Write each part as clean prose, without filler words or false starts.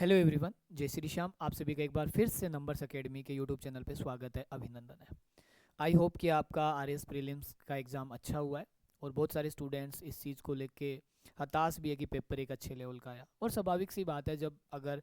Hello everyone, जय श्री श्याम। आप सभी का एक बार फिर से नंबर्स एकेडमी के यूट्यूब चैनल पे स्वागत है, अभिनंदन है। आई होप कि आपका आरएस प्रीलिम्स का एग्ज़ाम अच्छा हुआ है और बहुत सारे स्टूडेंट्स इस चीज़ को लेके हताश भी है कि पेपर एक अच्छे लेवल का आया। और स्वाभाविक सी बात है, जब अगर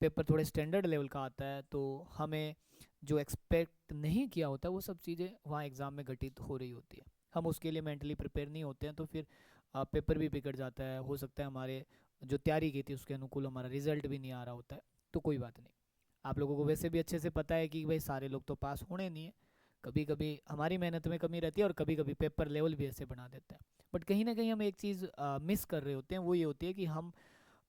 पेपर थोड़े स्टैंडर्ड लेवल का आता है तो हमें जो एक्सपेक्ट नहीं किया होता वो सब चीज़ें वहाँ एग्ज़ाम में घटित हो रही होती है। हम उसके लिए मेंटली प्रिपेयर नहीं होते हैं, तो फिर पेपर भी बिगड़ जाता है। हो सकता है हमारे जो तैयारी की थी उसके अनुकूल हमारा रिजल्ट भी नहीं आ रहा होता है। तो कोई बात नहीं, आप लोगों को वैसे भी अच्छे से पता है कि भाई सारे लोग तो पास होने नहीं है। कभी कभी हमारी मेहनत में कमी रहती है और कभी कभी पेपर लेवल भी ऐसे बना देते हैं। बट कहीं ना कहीं हम एक चीज़ मिस कर रहे होते हैं, वो ये होती है कि हम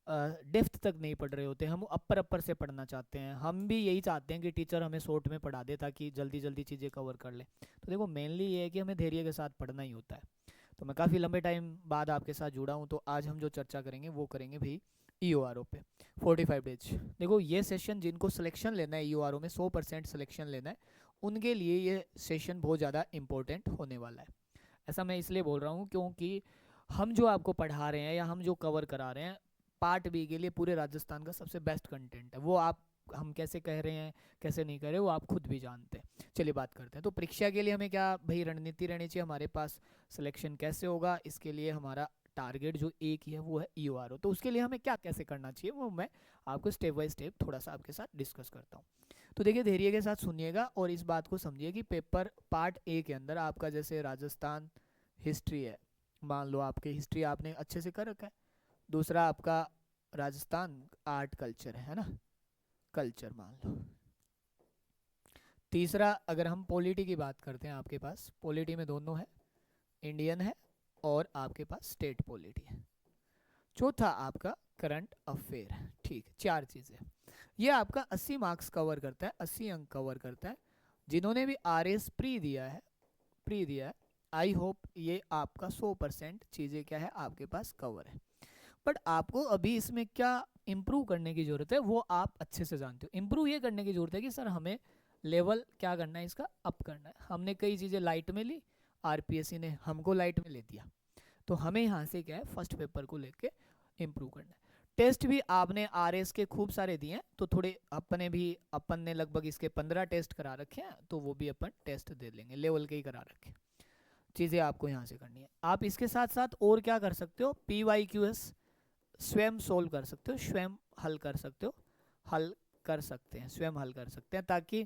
डेप्थ तक नहीं पढ़ रहे होते। हम अपर अपर से पढ़ना चाहते हैं। हम भी यही चाहते हैं कि टीचर हमें शॉर्ट में पढ़ा दे ताकि जल्दी जल्दी चीज़ें कवर कर ले। तो देखो, मेनली ये है कि हमें धैर्य के साथ पढ़ना ही होता है। तो मैं काफ़ी लंबे टाइम बाद आपके साथ जुड़ा हूँ, तो आज हम जो चर्चा करेंगे वो करेंगे भाई EORO पे 45 डेज। देखो, ये सेशन जिनको सिलेक्शन लेना है EORO में 100% सिलेक्शन लेना है, उनके लिए ये सेशन बहुत ज़्यादा इंपॉर्टेंट होने वाला है। ऐसा मैं इसलिए बोल रहा हूँ क्योंकि हम जो आपको पढ़ा रहे हैं या हम जो कवर करा रहे हैं पार्ट बी के लिए पूरे राजस्थान का सबसे बेस्ट कंटेंट है। वो आप हम कैसे कह रहे हैं, कैसे नहीं कह रहे, वो आप खुद भी जानते हैं। चलिए बात करते हैं। तो परीक्षा के लिए हमें क्या भाई रणनीति रहनी चाहिए हमारे पास, सिलेक्शन कैसे होगा, इसके लिए हमारा टारगेट जो एक ही है वो है EORO। तो उसके लिए हमें क्या कैसे करना चाहिए वो मैं आपको स्टेप बाय स्टेप थोड़ा सा आपके साथ डिस्कस करता हूँ। तो देखिए, धैर्य के साथ सुनिएगा और इस बात को समझिए कि पेपर पार्ट ए के अंदर आपका जैसे राजस्थान हिस्ट्री है, मान लो आपके हिस्ट्री आपने अच्छे से कर रखा है। दूसरा आपका राजस्थान आर्ट कल्चर है ना, कल्चर मान लो। तीसरा अगर हम पॉलिटी की बात करते हैं, आपके पास पॉलिटी में दोनों है, इंडियन है और आपके पास स्टेट पॉलिटी है। चौथा आपका करंट अफेयर है। ठीक, चार चीज़ें। ये आपका 80 मार्क्स कवर करता है, 80 अंक कवर करता है। जिन्होंने भी RS प्री दिया है, आई होप ये आपका 100% चीज़ें क्या है आपके पास कवर है। बट आपको अभी इसमें क्या इम्प्रूव करने की ज़रूरत है वो आप अच्छे से जानते हो। इम्प्रूव ये करने की ज़रूरत है कि सर हमें लेवल क्या करना है, इसका अप करना है। हमने कई चीज़ें लाइट में ली, RPSC ने हमको लाइट में ले दिया। तो हमें यहाँ से क्या है फर्स्ट पेपर को लेके इम्प्रूव करना है। टेस्ट भी आपने RS के खूब सारे दिए हैं, तो थोड़े अपन ने लगभग इसके 15 टेस्ट करा रखे हैं, तो वो भी अपन टेस्ट दे लेंगे, लेवल के ही करा रखे। चीज़ें आपको यहाँ से करनी है। आप इसके साथ साथ और क्या कर सकते हो, PYQS स्वयं सोल्व कर सकते हो, स्वयं हल कर सकते हो, हल कर सकते हैं, स्वयं हल कर सकते हैं, ताकि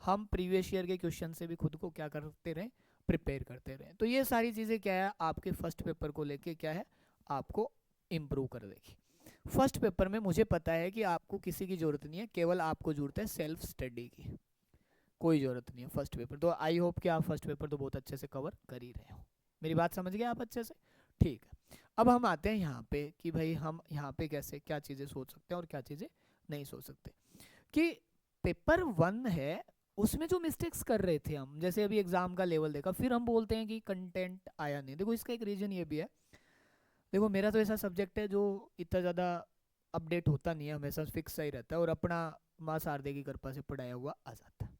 हम प्रीवियस ईयर के क्वेश्चन से भी खुद को क्या करते रहें, प्रिपेयर करते रहें। तो ये सारी चीज़ें क्या है आपके फर्स्ट पेपर को लेके क्या है आपको इम्प्रूव कर देगी। फर्स्ट पेपर में मुझे पता है कि आपको किसी की ज़रूरत नहीं है, केवल आपको ज़रूरत है सेल्फ स्टडी की। कोई ज़रूरत नहीं है फर्स्ट पेपर। तो आई होप कि आप फर्स्ट पेपर तो बहुत अच्छे से कवर कर ही रहे हो। मेरी बात समझ गए आप अच्छे से? ठीक है। अब हम आते हैं यहाँ पे कि भाई हम यहाँ पे कैसे क्या चीज़ें सोच सकते हैं और क्या चीज़ें नहीं सोच सकते। कि पेपर 1 है, उसमें जो मिस्टेक्स कर रहे थे हम, जैसे अभी एग्जाम का लेवल देखा, फिर हम बोलते हैं कि कंटेंट आया नहीं। देखो, इसका एक रीज़न ये भी है। देखो, मेरा तो ऐसा सब्जेक्ट है जो इतना ज़्यादा अपडेट होता नहीं है, हमेशा फिक्स सही रहता है और अपना माँ शारदे की कृपा से पढ़ाया हुआ आ जाता है।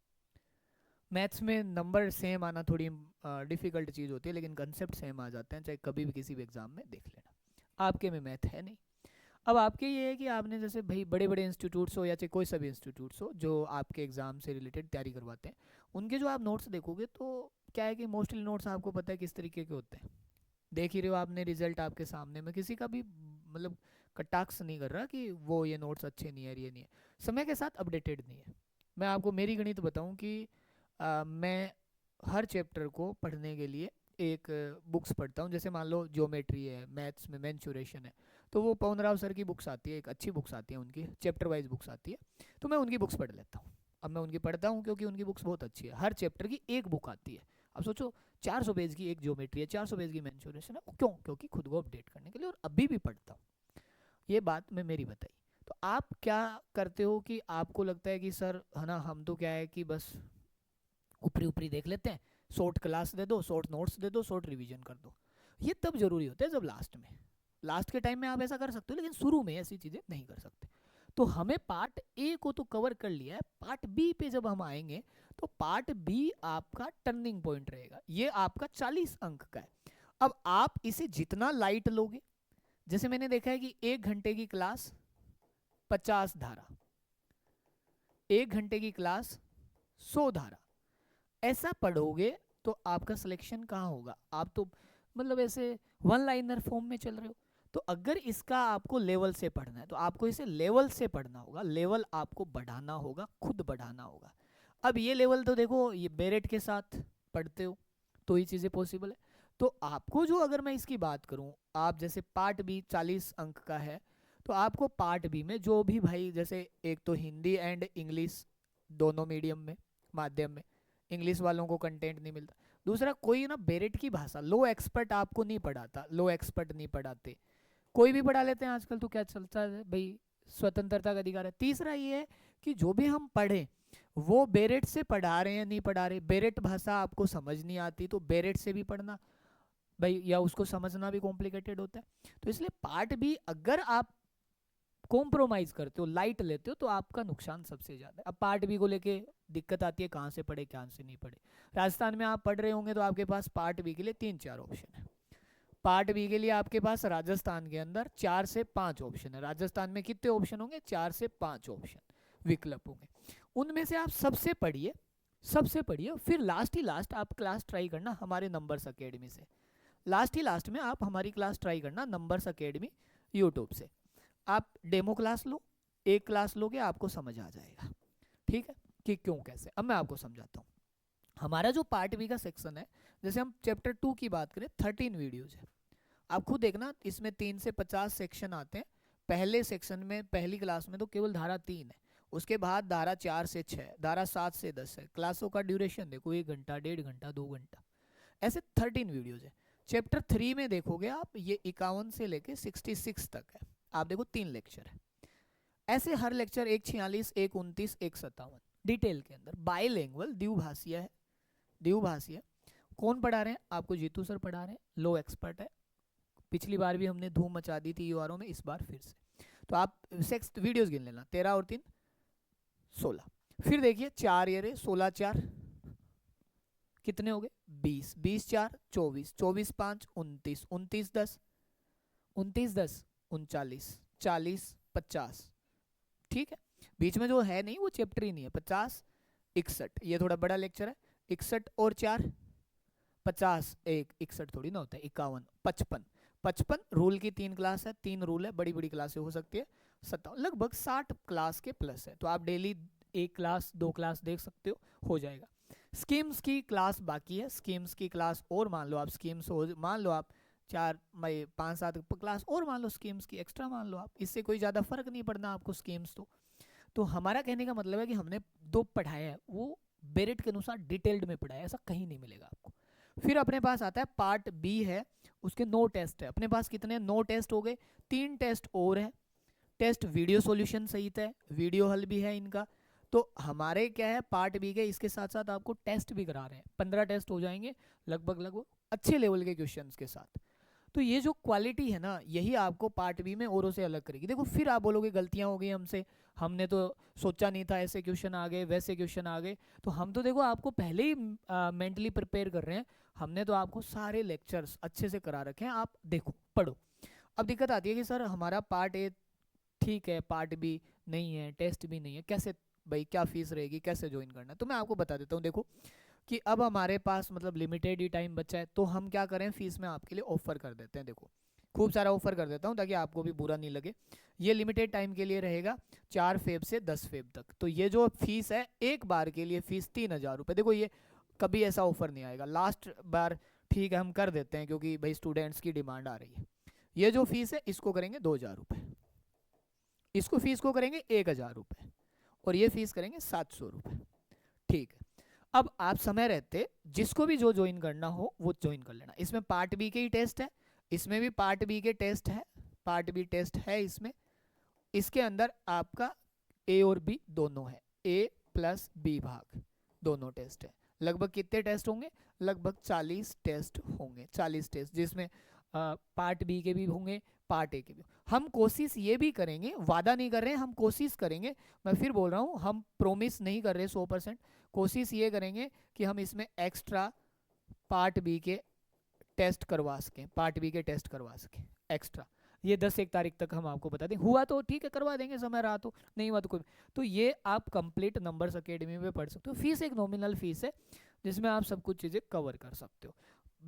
मैथ्स में नंबर सेम आना थोड़ी डिफ़िकल्ट चीज़ होती है, लेकिन कंसेप्ट सेम आ जाते हैं, चाहे कभी भी किसी भी एग्ज़ाम में देख लेना। आपके में मैथ है नहीं। अब आपके ये है कि आपने जैसे भाई बड़े बड़े इंस्टीट्यूट्स हो या चाहे कोई सा भी इंस्टीट्यूट्स हो जो आपके एग्ज़ाम से रिलेटेड तैयारी करवाते हैं, उनके जो आप नोट्स देखोगे तो क्या है कि मोस्टली नोट्स आपको पता है किस तरीके के होते हैं। देख ही रहे हो आपने, रिजल्ट आपके सामने में, किसी का भी मतलब कटाक्ष नहीं कर रहा कि वो ये नोट्स अच्छे नहीं है, ये नहीं है, समय के साथ अपडेटेड नहीं है। मैं आपको मेरी गणित बताऊं कि मैं हर चैप्टर को पढ़ने के लिए एक बुक्स पढ़ता हूँ। जैसे मान लो ज्योमेट्री है, मैथ्स में मेंसुरेशन है, तो वो पवन राव सर की बुक्स आती है, एक अच्छी बुक्स आती है उनकी, चैप्टर वाइज बुक्स आती है, तो मैं उनकी बुक्स पढ़ लेता हूँ। अब मैं उनकी पढ़ता हूँ क्योंकि उनकी बुक्स बहुत अच्छी है, हर चैप्टर की एक बुक आती है। अब सोचो, 400 पेज की एक ज्योमेट्री है, 400 पेज की मेंसुरेशन है, क्यों? क्योंकि खुद को अपडेट करने के लिए, और अभी भी पढ़ता हूँ। ये बात मैं मेरी बताई। तो आप क्या करते हो कि आपको लगता है कि सर है ना, हम तो क्या है कि बस ऊपरी ऊपरी देख लेते हैं, शॉर्ट क्लास दे दो, शॉर्ट नोट्स दे दो, शॉर्ट रिवीजन कर दो। ये तब जरूरी होता है जब लास्ट के टाइम में आप ऐसा कर सकते हो, लेकिन शुरू में ऐसी चीज़ें नहीं कर सकते। तो हमें पार्ट ए को तो कवर कर लिया है, पार्ट बी पे जब हम आएंगे तो पार्ट बी आपका टर्निंग पॉइंट रहेगा। ये आपका 40 अंक का है। अब आप इसे जितना लाइट लोगे, जैसे मैंने देखा है कि 1 घंटे की क्लास 50 धारा, 1 घंटे की क्लास 100 धारा। ऐसा पढ़ोगे तो आपका सिलेक्शन कहाँ होगा? आप तो मतलब ऐसे वन लाइनर फॉर्म में चल रहे हो। तो अगर इसका आपको लेवल से पढ़ना है तो आपको इसे लेवल से पढ़ना होगा, लेवल आपको बढ़ाना होगा, खुद बढ़ाना होगा। अब ये लेवल तो देखो ये बेरेट के साथ पढ़ते हो तो ये चीज़ें पॉसिबल है। तो आपको जो, अगर मैं इसकी बात करूं, आप जैसे पार्ट बी 40 अंक का है, तो आपको पार्ट बी में जो भी भाई, जैसे एक तो हिंदी एंड इंग्लिश दोनों मीडियम में, माध्यम में, इंग्लिश वालों को कंटेंट नहीं मिलता। दूसरा, कोई ना बेरेट की भाषा, लो एक्सपर्ट आपको नहीं पढ़ाता, लो एक्सपर्ट नहीं पढ़ाते, कोई भी पढ़ा लेते हैं आजकल। तो क्या चलता है भाई, स्वतंत्रता का अधिकार है। तीसरा ये है कि जो भी हम पढ़ें वो बेरेट से पढ़ा रहे हैं नहीं पढ़ा रहे, बेरेट भाषा आपको समझ नहीं आती तो बेरेट से भी पढ़ना भाई, या उसको समझना भी कॉम्प्लिकेटेड होता है। तो इसलिए पार्ट भी अगर आप कॉम्प्रोमाइज करते हो, लाइट लेते हो, तो आपका नुकसान सबसे ज्यादा है। अब पार्ट बी को लेके दिक्कत आती है, कहाँ से पढ़े कहाँ से नहीं पढ़े। राजस्थान में आप पढ़ रहे होंगे तो आपके पास पार्ट बी के लिए 3-4 ऑप्शन है। पार्ट बी के लिए आपके पास राजस्थान के अंदर 4 से 5 ऑप्शन है। राजस्थान में कितने ऑप्शन होंगे? 4 से 5 ऑप्शन विकल्प होंगे। उनमें से आप सबसे पढ़िए, सबसे पढ़िए, फिर लास्ट ही लास्ट आप क्लास ट्राई करना हमारे नंबर्स अकेडमी से। लास्ट ही लास्ट में आप हमारी क्लास ट्राई करना नंबर्स अकेडमी यूट्यूब से। आप डेमो क्लास लो, एक क्लास लोगे आपको समझ आ जाएगा, ठीक है, कि क्यों कैसे। अब मैं आपको समझाता हूँ। हमारा जो पार्ट बी का सेक्शन है, जैसे हम चैप्टर 2 की बात करें, 13 वीडियोज है। आप खुद देखना, इसमें 3 से 50 सेक्शन आते हैं। पहले सेक्शन में, पहली क्लास में तो केवल धारा 3 है, उसके बाद धारा 4 से 6, धारा 7 से 10 है। क्लासों का ड्यूरेशन देखो, 1 घंटा, 1.5 घंटा, 2 घंटा, ऐसे 13 वीडियोज है। चैप्टर 3 में देखोगे आप, ये 51 से लेके 66 तक है। आप देखो 3 लेक्चर है, ऐसे हर लेक्चर, एक 46, एक 29, एक 57 डिटेल के अंदर। बाइलिंगुअल, द्विभाषीय है, द्विभाषीय। कौन पढ़ा रहे हैं आपको? जीतू सर पढ़ा रहे हैं, लो एक्सपर्ट है। पिछली बार भी हमने धूम मचा दी थी यूआरओ में, इस बार फिर से। तो आप 6 वीडियोस गिन लेना, 13 और 3 16। फिर देखिए 4 ये 16 4 कितने हो गए? 20, 20 4 24, 24 5 29, 29 10, 29 10 39, 40 50, ठीक है। बीच में जो है नहीं वो चैप्टर ही नहीं है। 50 61, ये थोड़ा बड़ा लेक्चर है। 61 और 4 50, 1 61 थोड़ी ना होता है, 51 55, 55 रूल की 3 क्लास है, 3 रूल है, बड़ी बड़ी क्लासें हो सकती है। 57, लगभग 60 क्लास के प्लस है। तो आप डेली 1 क्लास 2 क्लास देख सकते हो जाएगा। स्कीम्स की क्लास बाकी है, स्कीम्स की क्लास और मान लो आप, स्कीम्स मान लो आप 5-7 क्लास और मान लो, स्कीम्स की एक्स्ट्रा मान लो आप, इससे कोई ज़्यादा फर्क नहीं पड़ना आपको स्कीम्स। तो हमारा कहने का मतलब है कि हमने 2 पढ़ाया है, वो बेरेट के अनुसार डिटेल्ड में पढ़ाया है, ऐसा कहीं नहीं मिलेगा आपको। फिर अपने पास आता है पार्ट बी है, उसके 9 टेस्ट है। अपने पास कितने? 9 टेस्ट हो गए, 3 टेस्ट और है। टेस्ट वीडियो सॉल्यूशन सहित है, वीडियो हल भी है इनका। तो हमारे क्या है, पार्ट बी के इसके साथ साथ आपको टेस्ट भी करा रहे हैं, 15 टेस्ट हो जाएंगे लगभग अच्छे लेवल के क्वेश्चंस के साथ। तो ये जो क्वालिटी है ना, यही आपको पार्ट बी में औरों से अलग करेगी। देखो फिर आप बोलोगे गलतियां हो गई हमसे, हमने तो सोचा नहीं था, ऐसे क्वेश्चन आ गए, वैसे क्वेश्चन आ गए। तो हम तो देखो आपको पहले ही मेंटली प्रिपेयर कर रहे हैं, हमने तो आपको सारे लेक्चर्स अच्छे से करा रखे हैं, आप देखो पढ़ो। अब दिक्कत आती है कि सर हमारा पार्ट ए ठीक है, पार्ट बी नहीं है, टेस्ट भी नहीं है, कैसे भाई, क्या फीस रहेगी, कैसे ज्वाइन करना है? तो मैं आपको बता देता हूँ। देखो कि अब हमारे पास मतलब लिमिटेड ही टाइम बचा है, तो हम क्या करें, फीस में आपके लिए ऑफर कर देते हैं। देखो खूब सारा ऑफर कर देता हूँ ताकि आपको भी बुरा नहीं लगे। ये लिमिटेड टाइम के लिए रहेगा, 4 फेब से 10 फेब तक। तो ये जो फीस है, एक बार के लिए फीस 3000 रुपये। देखो ये कभी ऐसा ऑफर नहीं आएगा, लास्ट बार ठीक है हम कर देते हैं क्योंकि भाई स्टूडेंट्स की डिमांड आ रही है। ये जो फीस है इसको करेंगे 2000 रुपये, इसको फीस को करेंगे 1000 रुपये, और ये फीस करेंगे 700 रुपये, ठीक है। अब आप समय रहते जिसको भी जो ज्वाइन करना हो वो ज्वाइन कर लेना। इसमें पार्ट बी के ही टेस्ट है, इसमें भी पार्ट बी के टेस्ट है, पार्ट बी टेस्ट है इसमें। इसके अंदर आपका ए और बी दोनों है, ए प्लस बी भाग दोनों टेस्ट है। लगभग कितने टेस्ट होंगे? लगभग 40 टेस्ट होंगे, 40 टेस्ट, जिसमें पार्ट बी के भी होंगे, पार्ट ए के भी। हम कोशिश ये भी करेंगे, वादा नहीं कर रहे हैं, हम कोशिश करेंगे, मैं फिर बोल रहा हूँ, हम प्रोमिस नहीं कर रहे 100%, कोशिश ये करेंगे कि हम इसमें एक्स्ट्रा पार्ट बी के टेस्ट करवा सकें, पार्ट बी के टेस्ट करवा सकें एक्स्ट्रा। ये 10-1 तारीख तक हम आपको बता दें, हुआ तो ठीक है करवा देंगे, समय रहा तो, नहीं हुआ तो कोई। तो ये आप कंप्लीट नंबर्स एकेडमी में पढ़ सकते हो। फीस एक नॉमिनल फीस है जिसमें आप सब कुछ चीज़ें कवर कर सकते हो।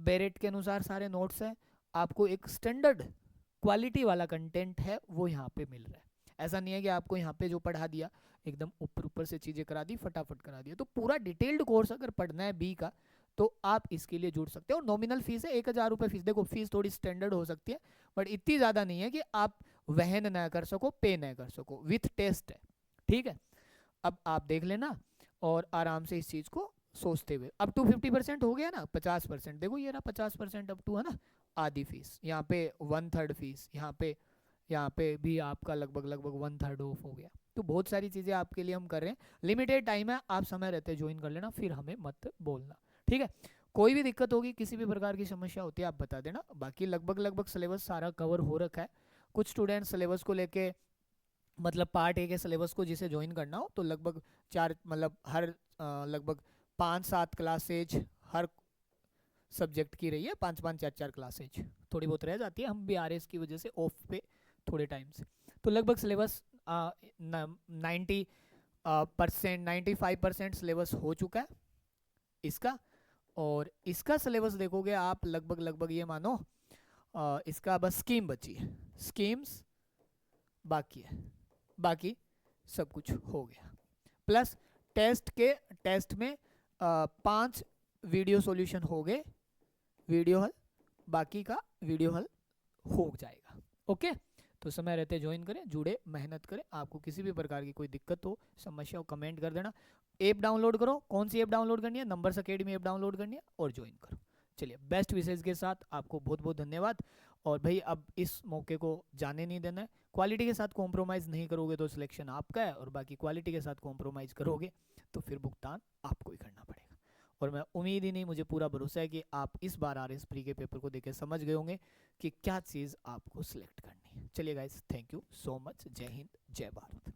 बेरेट के अनुसार सारे नोट्स हैं, आपको एक स्टैंडर्ड क्वालिटी वाला कंटेंट है वो यहाँ पे मिल रहा है। ऐसा नहीं है कि आपको यहाँ पे जो पढ़ा दिया एकदम ऊपर ऊपर से चीज़ें करा दी, फटाफट करा दिया। तो पूरा डिटेल्ड कोर्स अगर पढ़ना है बी का तो आप इसके लिए जुड़ सकते हो। नॉमिनल फीस है 1,000 रुपये फीस। देखो फीस थोड़ी स्टैंडर्ड हो सकती है बट इतनी ज़्यादा नहीं है कि आप वहन ना कर सको, पे ना कर सको, विथ टेस्ट है, ठीक है। अब आप देख लेना और आराम से इस चीज़ को सोचते हुए, अब टू 50% हो गया ना, 50%, देखो ये रहा 50% अप टू, है ना, आधी फीस, यहाँ पे 1/3 फीस, यहाँ पे भी आपका लगभग 1/3 ऑफ हो गया। तो बहुत सारी चीज़ें आपके लिए हम कर रहे हैं, लिमिटेड टाइम है, आप समय रहते ज्वाइन कर लेना, फिर हमें मत बोलना, ठीक है। कोई भी दिक्कत होगी, किसी भी प्रकार की समस्या होती है आप बता देना। बाकी लगभग सिलेबस सारा कवर हो रखा है। कुछ स्टूडेंट सिलेबस को लेके, मतलब पार्ट ए के सिलेबस को जिसे ज्वाइन करना हो तो लगभग 4, मतलब हर लगभग 5-7 क्लासेज हर सब्जेक्ट की रही है, 5-5 4-4 क्लासेज, थोड़ी बहुत रह जाती है, हम भी आर एस की वजह से ऑफ पे थोड़े टाइम से। तो लगभग सिलेबस 95% सिलेबस हो चुका है इसका। और इसका सिलेबस देखोगे आप लगभग ये मानो इसका बस स्कीम बची है, स्कीम्स बाकी है, बाकी सब कुछ हो गया। प्लस टेस्ट में 5 वीडियो सॉल्यूशन हो गए, वीडियो हल, बाकी का वीडियो हल हो जाएगा। ओके, तो समय रहते ज्वाइन करें, जुड़े, मेहनत करें। आपको किसी भी प्रकार की कोई दिक्कत हो, समस्या हो, कमेंट कर देना। ऐप डाउनलोड करो, कौन सी ऐप डाउनलोड करनी है, नंबर्स एकेडमी ऐप डाउनलोड करनी है और ज्वाइन करो। चलिए, बेस्ट विशेष के साथ आपको बहुत बहुत धन्यवाद। और भाई अब इस मौके को जाने नहीं देना है, क्वालिटी के साथ कॉम्प्रोमाइज़ नहीं करोगे तो सिलेक्शन आपका है, और बाकी क्वालिटी के साथ कॉम्प्रोमाइज़ करोगे तो फिर भुगतान आपको ही करना पड़ेगा। और मैं उम्मीद ही नहीं, मुझे पूरा भरोसा है कि आप इस बार आर एस प्री के पेपर को देकर समझ गए होंगे कि क्या चीज़ आपको सिलेक्ट करनी है। चलिए guys, thank you so much, जय हिंद, जय भारत।